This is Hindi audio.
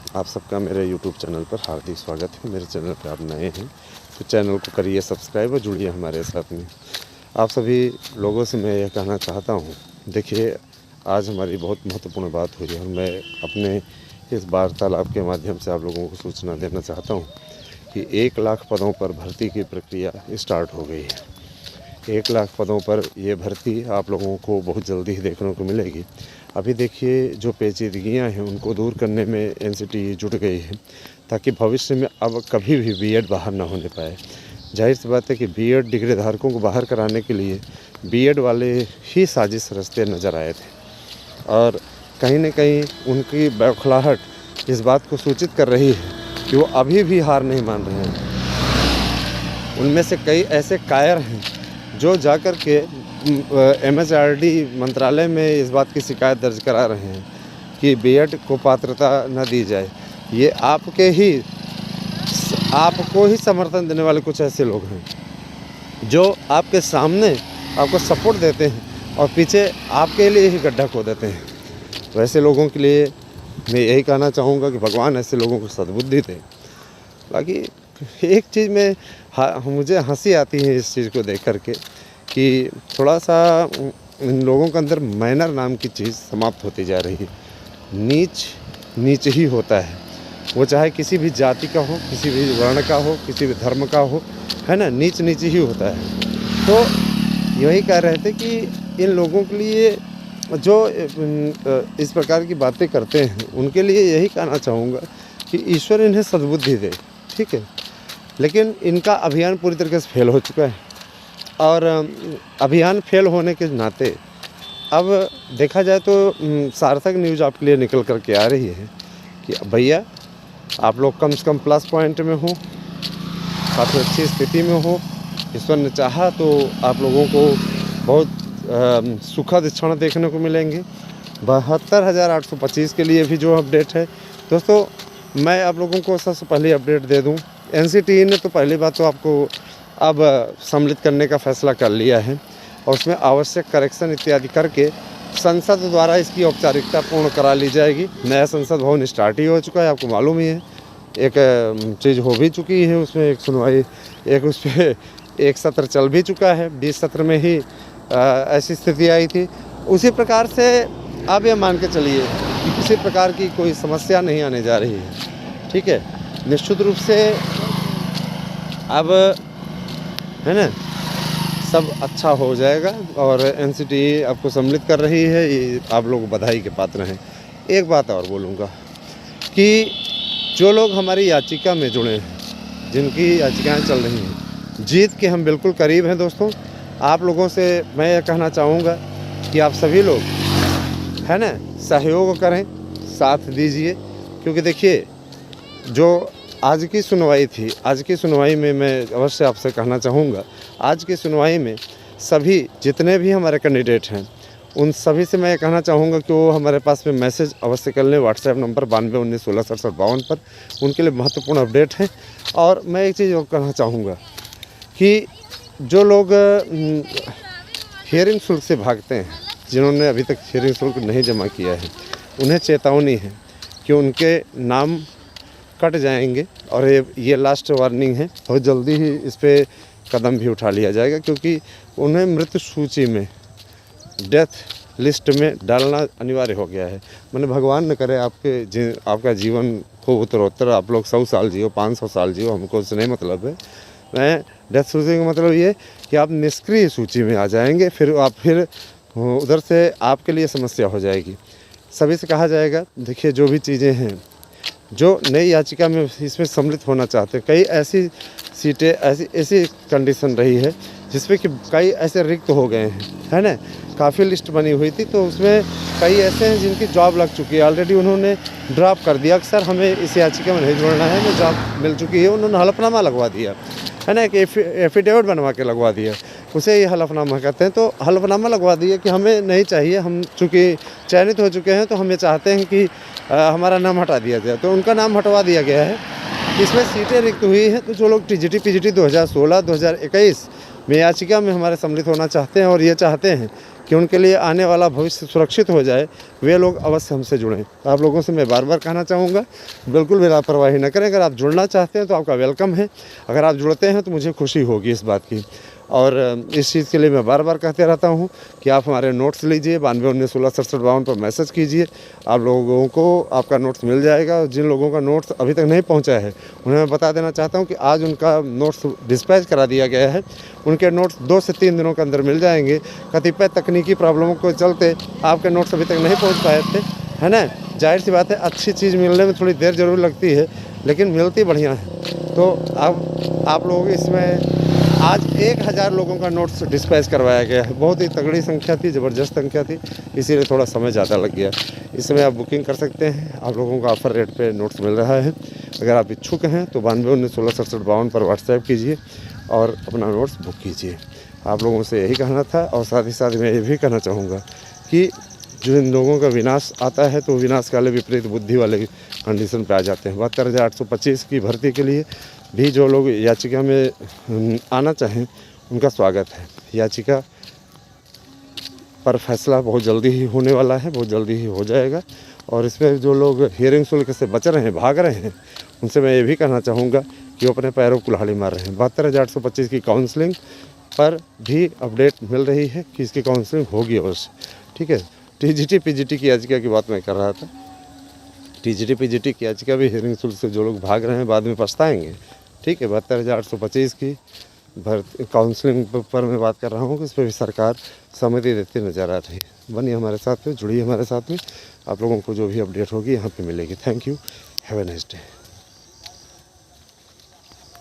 आप सबका मेरे YouTube चैनल पर हार्दिक स्वागत है। मेरे चैनल पर आप नए हैं तो चैनल को करिए सब्सक्राइब और जुड़िए हमारे साथ में। आप सभी लोगों से मैं यह कहना चाहता हूँ, देखिए आज हमारी बहुत महत्वपूर्ण बात हुई है और मैं अपने इस वार्तालाप के माध्यम से आप लोगों को सूचना देना चाहता हूँ कि 1 लाख पदों पर भर्ती की प्रक्रिया स्टार्ट हो गई है। 1 लाख पदों पर ये भर्ती आप लोगों को बहुत जल्दी ही देखने को मिलेगी। अभी देखिए जो पेचीदगियाँ हैं उनको दूर करने में एनसीटीई जुट गई है ताकि भविष्य में अब कभी भी बीएड बाहर ना होने पाए। जाहिर सी बात है कि बीएड डिग्री धारकों को बाहर कराने के लिए बीएड वाले ही साजिश रचते नज़र आए थे और कहीं न कहीं उनकी बौखलाहट इस बात को सूचित कर रही है कि वो अभी भी हार नहीं मान रहे हैं। उनमें से कई ऐसे कायर हैं जो जाकर के एमएचआरडी मंत्रालय में इस बात की शिकायत दर्ज करा रहे हैं कि बीएड को पात्रता न दी जाए। ये आपको ही समर्थन देने वाले कुछ ऐसे लोग हैं जो आपके सामने आपको सपोर्ट देते हैं और पीछे आपके लिए ही गड्ढा खोद देते हैं। वैसे लोगों के लिए मैं यही कहना चाहूँगा कि भगवान ऐसे लोगों को सद्बुद्धि दे। बाकी एक चीज़ में मुझे हंसी आती है इस चीज़ को देख कर के कि थोड़ा सा इन लोगों के अंदर मैनर नाम की चीज़ समाप्त होती जा रही है। नीच ही होता है, वो चाहे किसी भी जाति का हो, किसी भी वर्ण का हो, किसी भी धर्म का हो, है ना, नीच ही होता है। तो यही कह रहे थे कि इन लोगों के लिए जो इस प्रकार की बातें करते हैं उनके लिए यही कहना चाहूँगा कि ईश्वर इन्हें सद्बुद्धि दे, ठीक है। लेकिन इनका अभियान पूरी तरीके से फेल हो चुका है और अभियान फेल होने के नाते अब देखा जाए तो सार्थक न्यूज़ आपके लिए निकल कर के आ रही है कि भैया आप लोग कम से कम प्लस पॉइंट में हो, काफ़ी अच्छी स्थिति में हो। ईश्वर ने चाहा तो आप लोगों को बहुत सुखद क्षण देखने को मिलेंगे। 72,825 के लिए भी जो अपडेट है दोस्तों, मैं आप लोगों को सबसे पहले अपडेट दे दूं। एनसीटीई ने तो पहली बात तो आपको अब सम्मिलित करने का फैसला कर लिया है और उसमें आवश्यक करेक्शन इत्यादि करके संसद द्वारा इसकी औपचारिकता पूर्ण करा ली जाएगी। नया संसद भवन स्टार्ट ही हो चुका है, आपको मालूम ही है। एक चीज़ हो भी चुकी है, उसमें एक सुनवाई, एक उस पर एक सत्र चल भी चुका है। 20 सत्र में ही ऐसी स्थिति आई थी। उसी प्रकार से आप ये मान के चलिए कि किसी प्रकार की कोई समस्या नहीं आने जा रही है, ठीक है। निश्चित रूप से अब है ना, सब अच्छा हो जाएगा और एनसीटीई आपको सम्मिलित कर रही है, ये आप लोग बधाई के पात्र हैं। एक बात और बोलूँगा कि जो लोग हमारी याचिका में जुड़े हैं, जिनकी याचिकाएं चल रही हैं, जीत के हम बिल्कुल करीब हैं दोस्तों। आप लोगों से मैं ये कहना चाहूँगा कि आप सभी लोग है ना सहयोग करें, साथ दीजिए, क्योंकि देखिए जो आज की सुनवाई थी, आज की सुनवाई में मैं अवश्य आपसे कहना चाहूँगा, आज की सुनवाई में सभी जितने भी हमारे कैंडिडेट हैं उन सभी से मैं कहना चाहूँगा कि वो हमारे पास में मैसेज अवश्य कर लें। व्हाट्सएप नंबर 9219166752 पर उनके लिए महत्वपूर्ण अपडेट है। और मैं एक चीज़ और कहना चाहूँगा कि जो लोग हियरिंग शुल्क से भागते हैं, जिन्होंने अभी तक हियरिंग शुल्क नहीं जमा किया है, उन्हें चेतावनी है कि उनके नाम कट जाएंगे और ये लास्ट वार्निंग है। बहुत जल्दी ही इस पर कदम भी उठा लिया जाएगा क्योंकि उन्हें मृत्यु सूची में, डेथ लिस्ट में डालना अनिवार्य हो गया है। मैंने भगवान न करे आपका जीवन खूब उत्तरोत्तर आप लोग 100 साल जियो, 500 साल जियो, हमको उससे नहीं मतलब है। मैं डेथ सूची का मतलब ये कि आप निष्क्रिय सूची में आ जाएंगे, फिर उधर से आपके लिए समस्या हो जाएगी। सभी से कहा जाएगा, देखिए जो भी चीज़ें हैं जो नई याचिका में इसमें सम्मिलित होना चाहते हैं, कई ऐसी सीटें ऐसी कंडीशन रही है जिसमें कि कई ऐसे रिक्त हो गए हैं, है ना। काफ़ी लिस्ट बनी हुई थी तो उसमें कई ऐसे हैं जिनकी जॉब लग चुकी है, ऑलरेडी उन्होंने ड्रॉप कर दिया कि सर हमें इस याचिका में नहीं जोड़ना है, हमें जॉब मिल चुकी है। उन्होंने हलफनामा लगवा दिया, है ना, कि एफिडेविट बनवा के लगवा दिया, उसे ये हलफनामा कहते हैं। तो हलफनामा लगवा दिया कि हमें नहीं चाहिए, हम चूँकि चयनित हो चुके हैं तो हम ये चाहते हैं कि हमारा नाम हटा दिया जाए। तो उनका नाम हटवा दिया गया है। इसमें सीटें रिक्त हुई हैं तो जो लोग टीजीटी पीजीटी 2016 2021 में याचिका में हमारे सम्मिलित होना चाहते हैं और ये चाहते हैं कि उनके लिए आने वाला भविष्य सुरक्षित हो जाए, वे लोग अवश्य हमसे जुड़ें। आप लोगों से मैं बार बार कहना चाहूँगा, बिल्कुल भी लापरवाही न करें। अगर आप जुड़ना चाहते हैं तो आपका वेलकम है, अगर आप जुड़ते हैं तो मुझे खुशी होगी इस बात की। और इस चीज़ के लिए मैं बार बार कहते रहता हूँ कि आप हमारे नोट्स लीजिए, 9219166752 पर मैसेज कीजिए, आप लोगों को आपका नोट्स मिल जाएगा। जिन लोगों का नोट्स अभी तक नहीं पहुँचा है उन्हें मैं बता देना चाहता हूँ कि आज उनका नोट्स डिस्पैच करा दिया गया है। उनके नोट्स 2 से 3 दिनों के अंदर मिल जाएंगे। कतिपय तकनीकी प्रॉब्लमों के चलते आपके नोट्स अभी तक नहीं पहुँच पाए थे, है ना। जाहिर सी बात है, अच्छी चीज़ मिलने में थोड़ी देर ज़रूर लगती है, लेकिन मिलती बढ़िया है। तो अब आप लोग इसमें आज 1000 लोगों का नोट्स डिस्पैच करवाया गया है। बहुत ही तगड़ी संख्या थी, ज़बरदस्त संख्या थी, इसीलिए थोड़ा समय ज़्यादा लग गया। इसमें आप बुकिंग कर सकते हैं, आप लोगों को ऑफ़र रेट पे नोट्स मिल रहा है। अगर आप इच्छुक हैं तो 9219166752 पर व्हाट्सएप कीजिए और अपना नोट्स बुक कीजिए। आप लोगों से यही कहना था। और साथ ही साथ मैं ये भी कहना चाहूँगा कि जो इन लोगों का विनाश आता है तो विनाश काले विपरीत बुद्धि वाले कंडीशन पे आ जाते हैं। 72,825 की भर्ती के लिए भी जो लोग याचिका में आना चाहें उनका स्वागत है। याचिका पर फैसला बहुत जल्दी ही होने वाला है, बहुत जल्दी ही हो जाएगा। और इसमें जो लोग हियरिंग शुल्क से बच रहे हैं, भाग रहे हैं, उनसे मैं ये भी कहना चाहूँगा कि वो अपने पैरों कुल्हाड़ी मार रहे हैं। 72,825 की काउंसलिंग पर भी अपडेट मिल रही है कि इसकी काउंसलिंग होगी अवश्य, ठीक है। टीजीटी पीजीटी की याचिका की बात मैं कर रहा था। टीजीटी पीजीटी की याचिका भी हियरिंग शुल्क से जो लोग भाग रहे हैं बाद में पछताएंगे, ठीक है। 72,825 की भर्ती काउंसलिंग पर मैं बात कर रहा हूँ कि इस पर भी सरकार सहमति देती नज़र आ रही है। बनिए हमारे साथ में, जुड़िए हमारे साथ में। आप लोगों को जो भी अपडेट होगी यहाँ पे मिलेगी। Thank you, have a nice day.